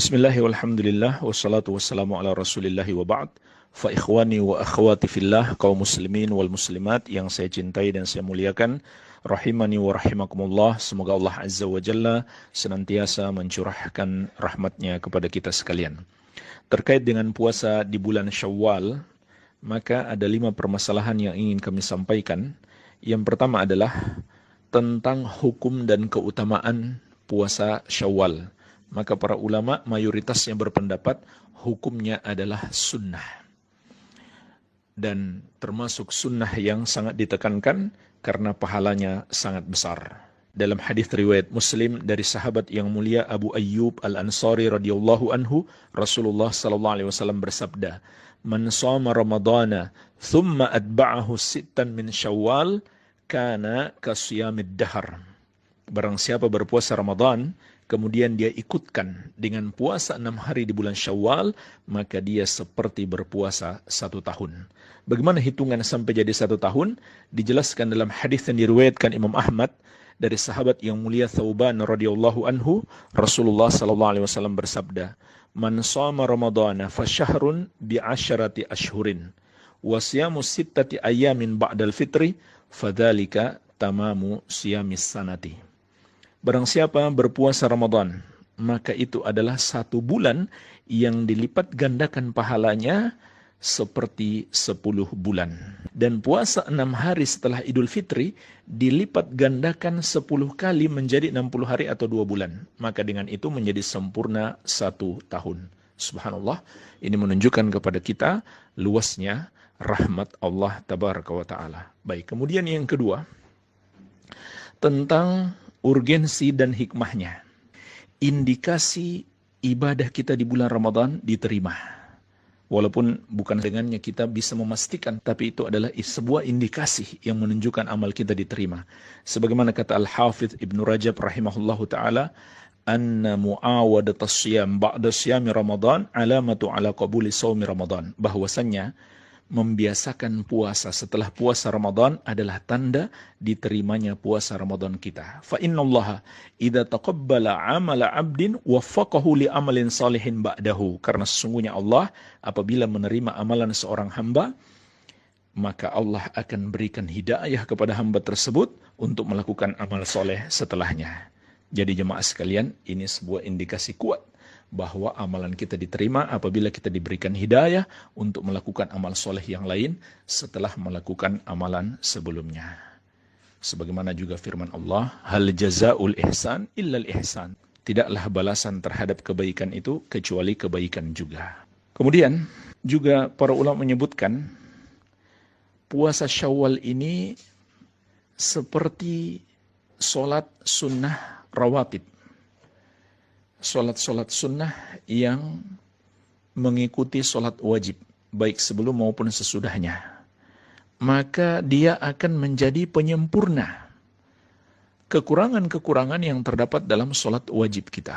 Bismillahirrahmanirrahim, walhamdulillah, wassalatu wassalamu ala rasulillahi wa ba'd. Fa ikhwani wa akhwati fillah, kaum muslimin wal muslimat yang saya cintai dan saya muliakan, rahimani wa rahimakumullah. Semoga Allah Azza wa Jalla senantiasa mencurahkan rahmatnya kepada kita sekalian. Terkait dengan puasa di bulan Syawal, maka ada 5 permasalahan yang ingin kami sampaikan. Yang pertama adalah tentang hukum dan keutamaan puasa Syawal. Maka para ulama mayoritasnya berpendapat hukumnya adalah sunnah. Dan termasuk sunnah yang sangat ditekankan karena pahalanya sangat besar. Dalam hadis riwayat Muslim dari sahabat yang mulia Abu Ayyub Al-Ansari radhiyallahu anhu, Rasulullah sallallahu alaihi wasallam bersabda, "Man shoma Ramadhana thumma atba'ahu sittan min Syawal kana kasiyamid dahar." Barang siapa berpuasa Ramadan kemudian dia ikutkan dengan puasa 6 hari di bulan Syawal, maka dia seperti berpuasa 1 tahun. Bagaimana hitungan sampai jadi 1 tahun? Dijelaskan dalam hadis yang diriwayatkan Imam Ahmad dari sahabat yang mulia Thauban radhiyallahu anhu, Rasulullah sallallahu alaihi wasallam bersabda, "Man shoma Ramadhana fa syahrun bi 'asharati ashhurin wa siyamu sittati ayamin ba'dal fitri fadzalika tamamu siyamis sanati." Barang siapa berpuasa Ramadan, maka itu adalah 1 bulan yang dilipat gandakan pahalanya seperti 10 bulan. Dan puasa 6 hari setelah Idul Fitri dilipat gandakan 10 kali menjadi 60 hari atau 2 bulan. Maka dengan itu menjadi sempurna 1 tahun. Subhanallah, ini menunjukkan kepada kita luasnya rahmat Allah Tabaraka wa Ta'ala. Baik, kemudian yang kedua, tentang urgensi dan hikmahnya. Indikasi ibadah kita di bulan Ramadan diterima. Walaupun bukan dengannya kita bisa memastikan, tapi itu adalah sebuah indikasi yang menunjukkan amal kita diterima. Sebagaimana kata Al-Hafidh Ibn Rajab rahimahullahu ta'ala, "Anna mu'awadat as-siyam ba'da siyami Ramadan alamatu ala qabuli sawmi Ramadan." Bahwasannya membiasakan puasa setelah puasa Ramadan adalah tanda diterimanya puasa Ramadan kita. Fa innallaha idza taqabbala 'amala 'abdin waffaqahu li amalin salihin ba'dahu. Karena sesungguhnya Allah apabila menerima amalan seorang hamba, maka Allah akan berikan hidayah kepada hamba tersebut untuk melakukan amal soleh setelahnya. Jadi jemaah sekalian, ini sebuah indikasi kuat bahwa amalan kita diterima apabila kita diberikan hidayah untuk melakukan amal soleh yang lain setelah melakukan amalan sebelumnya. Sebagaimana juga firman Allah, "Hal jazaa'ul ihsan illal ihsan." Tidaklah balasan terhadap kebaikan itu kecuali kebaikan juga. Kemudian juga para ulama menyebutkan puasa Syawal ini seperti sholat sunnah rawatib. Sholat-sholat sunnah yang mengikuti sholat wajib, baik sebelum maupun sesudahnya. Maka dia akan menjadi penyempurna kekurangan-kekurangan yang terdapat dalam sholat wajib kita.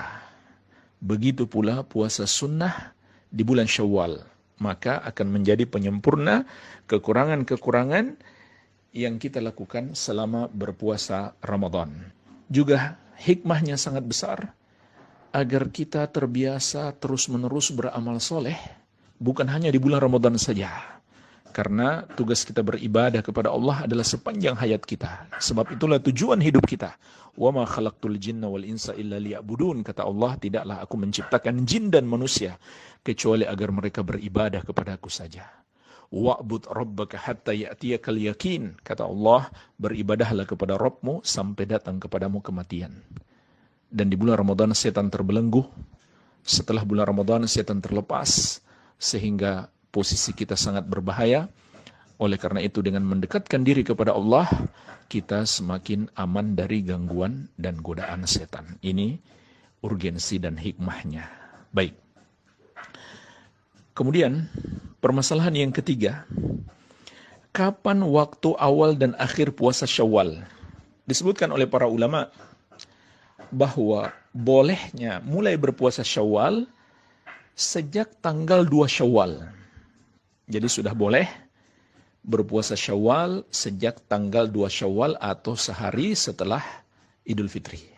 Begitu pula puasa sunnah di bulan Syawal, maka akan menjadi penyempurna kekurangan-kekurangan yang kita lakukan selama berpuasa Ramadan. Juga hikmahnya sangat besar, agar kita terbiasa terus-menerus beramal soleh, bukan hanya di bulan Ramadan saja. Karena tugas kita beribadah kepada Allah adalah sepanjang hayat kita. Sebab itulah tujuan hidup kita. "Wa ma khalaqtul jinna wal insa illa liya'budun." Kata Allah, tidaklah aku menciptakan jin dan manusia kecuali agar mereka beribadah kepada aku saja. "Wa'bud rabbaka hatta ya'tiyakal yakin." Kata Allah, beribadahlah kepada Rabbmu sampai datang kepadamu kematian. Dan di bulan Ramadan setan terbelenggu. Setelah bulan Ramadan setan terlepas. Sehingga posisi kita sangat berbahaya. Oleh karena itu dengan mendekatkan diri kepada Allah, kita semakin aman dari gangguan dan godaan setan. Ini urgensi dan hikmahnya. Baik. Kemudian permasalahan yang ketiga. Kapan waktu awal dan akhir puasa Syawal? Disebutkan oleh para ulama bahwa bolehnya mulai berpuasa Syawal sejak tanggal 2 Syawal. Jadi sudah boleh berpuasa Syawal sejak tanggal 2 Syawal atau sehari setelah Idul Fitri.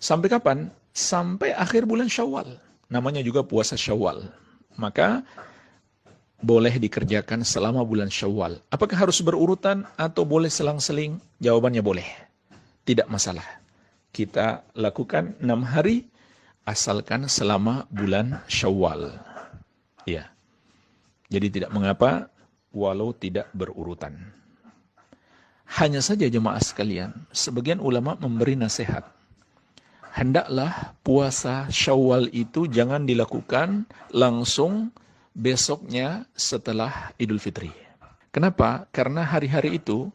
Sampai kapan? sampai akhir bulan Syawal. Namanya juga puasa Syawal. Maka boleh dikerjakan selama bulan Syawal. Apakah harus berurutan atau boleh selang-seling? Jawabannya boleh. Tidak masalah. Kita lakukan 6 hari asalkan selama bulan Syawal. Ya. Jadi tidak mengapa walau tidak berurutan. Hanya saja jemaah sekalian, sebagian ulama memberi nasihat. Hendaklah puasa Syawal itu jangan dilakukan langsung besoknya setelah Idul Fitri. Kenapa? Karena hari-hari itu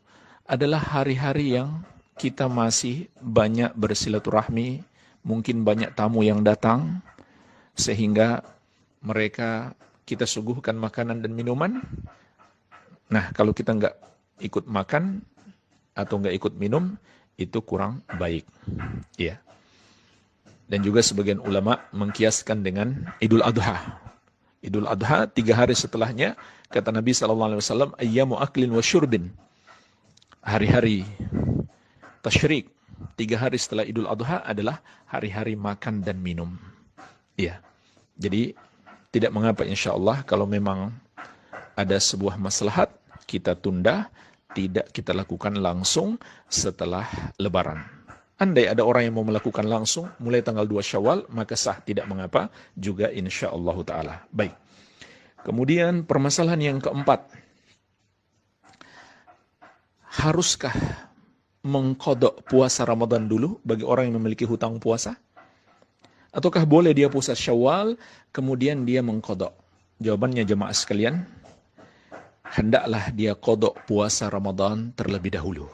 adalah hari-hari yang kita masih banyak bersilaturahmi, mungkin banyak tamu yang datang, sehingga mereka kita suguhkan makanan dan minuman. Nah, kalau kita nggak ikut makan atau nggak ikut minum, itu kurang baik. Ya. Dan juga sebagian ulama mengkiaskan dengan Idul Adha. Idul Adha 3 hari setelahnya, kata Nabi SAW, ayyamu aklin wa syurbin. Hari-hari tasyrik, 3 hari setelah Idul Adha adalah hari-hari makan dan minum. Ya. Jadi tidak mengapa insya Allah kalau memang ada sebuah maslahat, kita tunda, tidak kita lakukan langsung setelah Lebaran. Andai ada orang yang mau melakukan langsung mulai tanggal 2 Syawal, maka sah, tidak mengapa juga insya Allah Ta'ala. Baik. Kemudian permasalahan yang keempat. Haruskah mengqadha puasa Ramadan dulu bagi orang yang memiliki hutang puasa? Ataukah boleh dia puasa Syawal, kemudian dia mengqadha? Jawabannya jemaah sekalian, hendaklah dia qadha puasa Ramadan terlebih dahulu.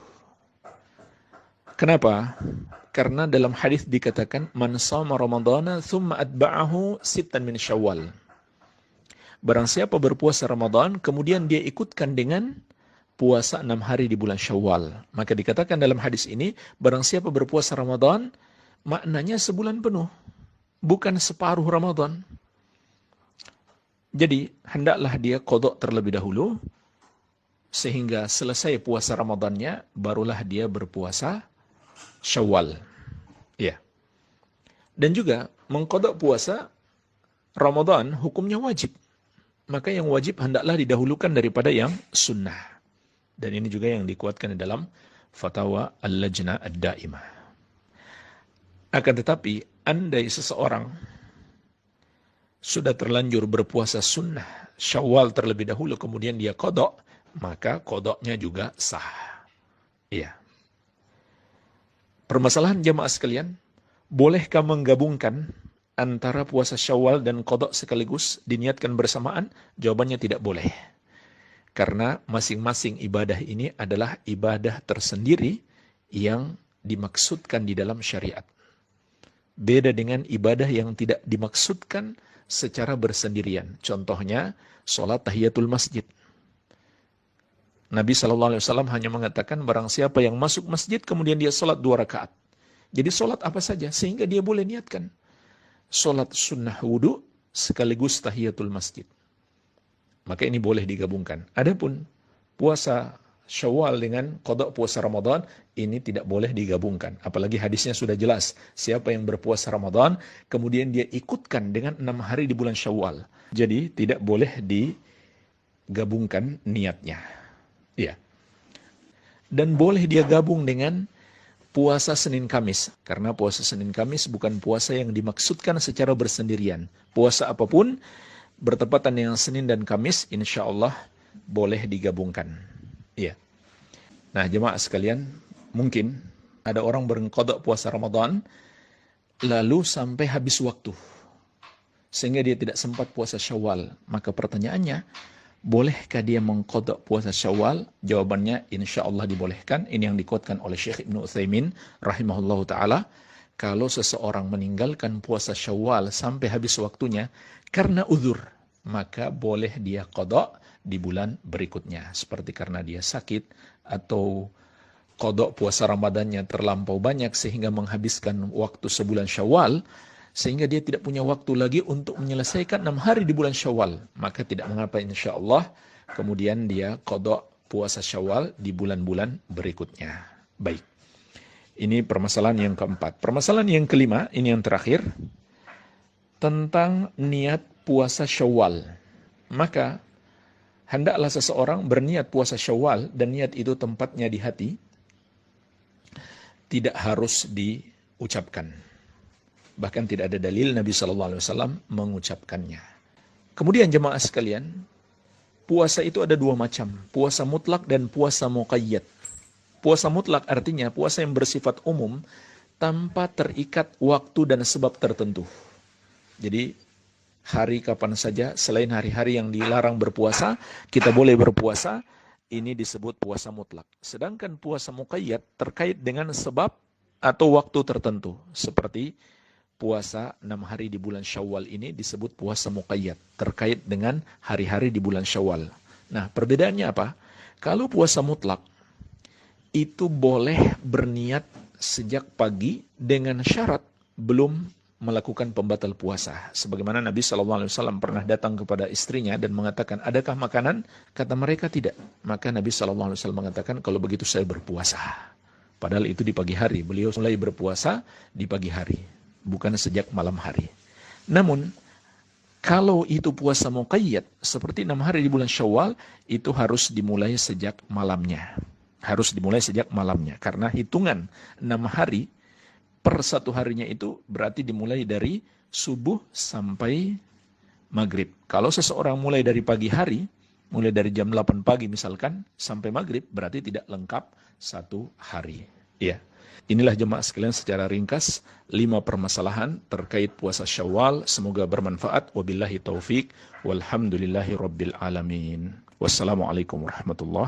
Kenapa? Karena dalam hadis dikatakan man shama ramadhana thumma atba'ahu sittan min Syawal. Barang siapa berpuasa Ramadan kemudian dia ikutkan dengan puasa 6 hari di bulan Syawal, maka dikatakan dalam hadis ini barang siapa berpuasa Ramadan maknanya sebulan penuh, bukan separuh Ramadan. Jadi hendaklah dia qadha terlebih dahulu sehingga selesai puasa Ramadannya barulah dia berpuasa Syawal. Ya. Dan juga mengqadha puasa Ramadan hukumnya wajib. Maka yang wajib hendaklah didahulukan daripada yang sunnah. Dan ini juga yang dikuatkan di dalam Fatwa Al-Lajnah Ad-Daimah. Akan tetapi, andai seseorang sudah terlanjur berpuasa sunnah Syawal terlebih dahulu, kemudian dia qadha, maka qadhanya juga sah. Iya. Permasalahan jamaah sekalian, bolehkah menggabungkan antara puasa Syawal dan qadha sekaligus diniatkan bersamaan? Jawabannya tidak boleh. Karena masing-masing ibadah ini adalah ibadah tersendiri yang dimaksudkan di dalam syariat. Beda dengan ibadah yang tidak dimaksudkan secara bersendirian. Contohnya, sholat tahiyatul masjid. Nabi SAW hanya mengatakan barang siapa yang masuk masjid kemudian dia sholat 2 rakaat. Jadi sholat apa saja sehingga dia boleh niatkan. Sholat sunnah wudu sekaligus tahiyatul masjid. Maka ini boleh digabungkan. Adapun puasa Syawal dengan qadha puasa Ramadan, ini tidak boleh digabungkan. Apalagi hadisnya sudah jelas. Siapa yang berpuasa Ramadan, kemudian dia ikutkan dengan 6 hari di bulan Syawal. Jadi tidak boleh digabungkan niatnya. Ya. Dan boleh dia gabung dengan puasa Senin Kamis. Karena puasa Senin Kamis bukan puasa yang dimaksudkan secara bersendirian. Puasa apapun bertepatan dengan Senin dan Kamis, insya Allah boleh digabungkan. Ya. Nah, jemaah sekalian, mungkin ada orang berqadha puasa Ramadan lalu sampai habis waktu sehingga dia tidak sempat puasa Syawal. Maka pertanyaannya, bolehkah dia mengqadha puasa Syawal? Jawabannya insya Allah dibolehkan. Ini yang dikuatkan oleh Syekh Ibnu Utsaimin rahimahullahu taala. Kalau seseorang meninggalkan puasa Syawal sampai habis waktunya karena uzur, maka boleh dia qadha di bulan berikutnya. Seperti karena dia sakit atau qadha puasa Ramadannya terlampau banyak sehingga menghabiskan waktu sebulan Syawal, sehingga dia tidak punya waktu lagi untuk menyelesaikan 6 hari di bulan Syawal. Maka tidak mengapa insya Allah kemudian dia qadha puasa Syawal di bulan-bulan berikutnya. Baik. Ini permasalahan yang keempat. Permasalahan yang kelima, ini yang terakhir, tentang niat puasa Syawal. Maka hendaklah seseorang berniat puasa Syawal dan niat itu tempatnya di hati, tidak harus diucapkan. Bahkan tidak ada dalil Nabi SAW mengucapkannya. Kemudian jemaah sekalian, puasa itu ada dua macam, puasa mutlak dan puasa muqayyad. Puasa mutlak artinya puasa yang bersifat umum tanpa terikat waktu dan sebab tertentu. Jadi hari kapan saja selain hari-hari yang dilarang berpuasa, kita boleh berpuasa, ini disebut puasa mutlak. Sedangkan puasa muqayyad terkait dengan sebab atau waktu tertentu. Seperti puasa 6 hari di bulan Syawal ini disebut puasa muqayyad, terkait dengan hari-hari di bulan Syawal. Nah, perbedaannya apa? Kalau puasa mutlak, itu boleh berniat sejak pagi dengan syarat belum melakukan pembatal puasa. Sebagaimana Nabi SAW pernah datang kepada istrinya dan mengatakan, adakah makanan? Kata mereka tidak. Maka Nabi SAW mengatakan, kalau begitu saya berpuasa. Padahal itu di pagi hari. Beliau mulai berpuasa di pagi hari, bukan sejak malam hari. Namun, kalau itu puasa muqayyad, seperti 6 hari di bulan Syawal, itu harus dimulai sejak malamnya. Harus dimulai sejak malamnya. Karena hitungan 6 hari per satu harinya itu berarti dimulai dari subuh sampai maghrib. Kalau seseorang mulai dari pagi hari, mulai dari jam 8 pagi misalkan, sampai maghrib, berarti tidak lengkap satu hari. Ya. Inilah jemaah sekalian secara ringkas 5 permasalahan terkait puasa Syawal. Semoga bermanfaat. Wabillahi taufik. Walhamdulillahi rabbil alamin. Wassalamualaikum warahmatullahi wabarakatuh.